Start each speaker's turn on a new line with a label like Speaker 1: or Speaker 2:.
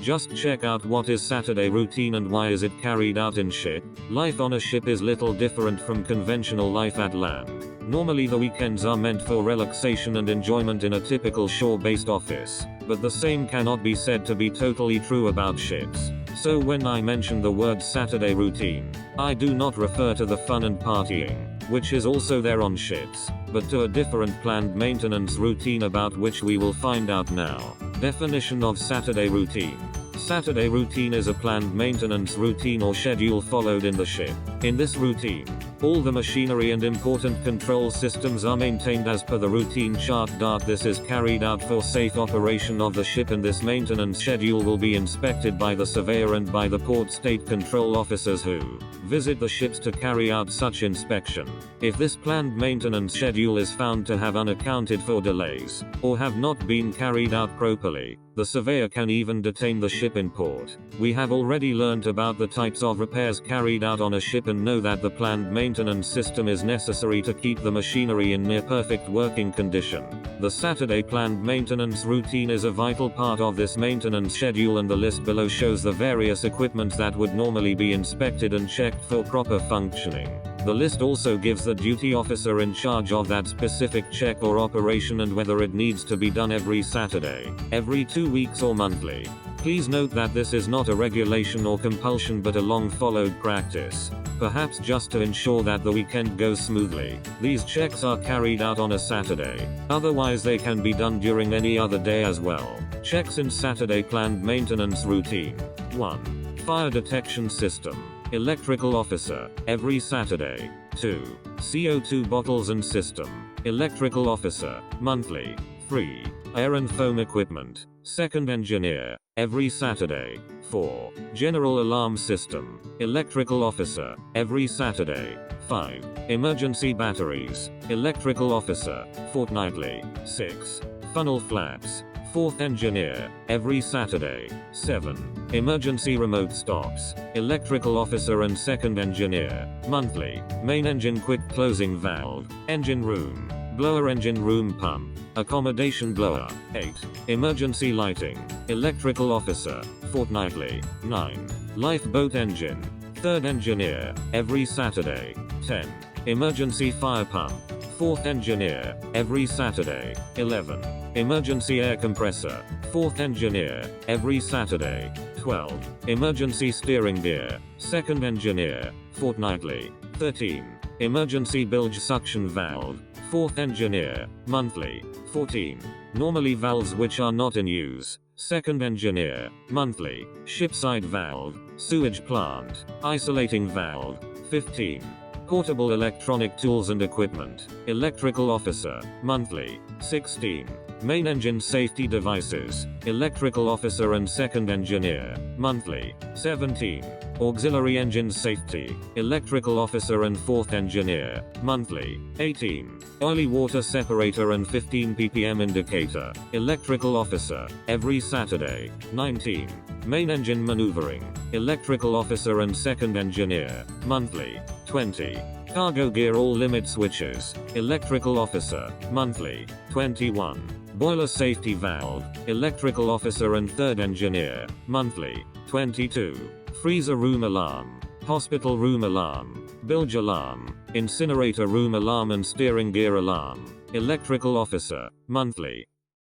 Speaker 1: Just check out what is Saturday routine and why is it carried out in ship. Life on a ship is little different from conventional life at land. Normally the weekends are meant for relaxation and enjoyment in a typical shore-based office, but the same cannot be said to be totally true about ships. So when I mention the word Saturday routine, I do not refer to the fun and partying, which is also there on ships, but to a different planned maintenance routine about which we will find out now. Definition of Saturday routine. Saturday routine is a planned maintenance routine or schedule followed in the ship. In this routine, all the machinery and important control systems are maintained as per the routine chart. This is carried out for safe operation of the ship, and this maintenance schedule will be inspected by the surveyor and by the port state control officers who visit the ships to carry out such inspection. If this planned maintenance schedule is found to have unaccounted for delays, or have not been carried out properly, the surveyor can even detain the ship in port. We have already learnt about the types of repairs carried out on a ship and know that the planned maintenance system is necessary to keep the machinery in near perfect working condition. The Saturday planned maintenance routine is a vital part of this maintenance schedule, and the list below shows the various equipment that would normally be inspected and checked for proper functioning. The list also gives the duty officer in charge of that specific check or operation and whether it needs to be done every Saturday, every 2 weeks or monthly. Please note that this is not a regulation or compulsion but a long followed practice, perhaps just to ensure that the weekend goes smoothly. These checks are carried out on a Saturday, otherwise they can be done during any other day as well. Checks in Saturday planned maintenance routine. 1. Fire detection system. Electrical officer, every Saturday. 2. CO2 bottles and system. Electrical officer, monthly. 3. Air and foam equipment. Second engineer, every Saturday. 4. General alarm system. Electrical officer, every Saturday. 5. Emergency batteries. Electrical officer, fortnightly. 6. Funnel flaps. Fourth engineer, every Saturday. 7. Emergency remote stops. Electrical officer and second engineer, monthly. Main engine quick closing valve. Engine room. Blower engine room pump. Accommodation blower. 8. Emergency lighting. Electrical officer, fortnightly. 9. Lifeboat engine. Third engineer, every Saturday. 10. Emergency fire pump. Fourth engineer, every Saturday. 11. Emergency air compressor. Fourth engineer, every Saturday. 12. Emergency steering gear. Second engineer, fortnightly. 13. Emergency bilge suction valve. Fourth engineer, monthly. 14. Normally valves which are not in use. Second engineer, monthly. Shipside valve. Sewage plant. Isolating valve. 15. Portable electronic tools and equipment. Electrical officer, monthly. 16. Main engine safety devices. Electrical officer and second engineer, monthly. 17. Auxiliary engine safety. Electrical officer and fourth engineer, monthly. 18. Oily water separator and 15 ppm indicator. Electrical officer, every Saturday. 19. Main engine maneuvering. Electrical officer and second engineer, monthly. 20. Cargo gear all limit switches. Electrical officer, monthly. 21. Boiler safety valve. Electrical officer and third engineer, monthly. 22. Freezer room alarm. Hospital room alarm. Bilge alarm. Incinerator room alarm and steering gear alarm. Electrical officer, monthly.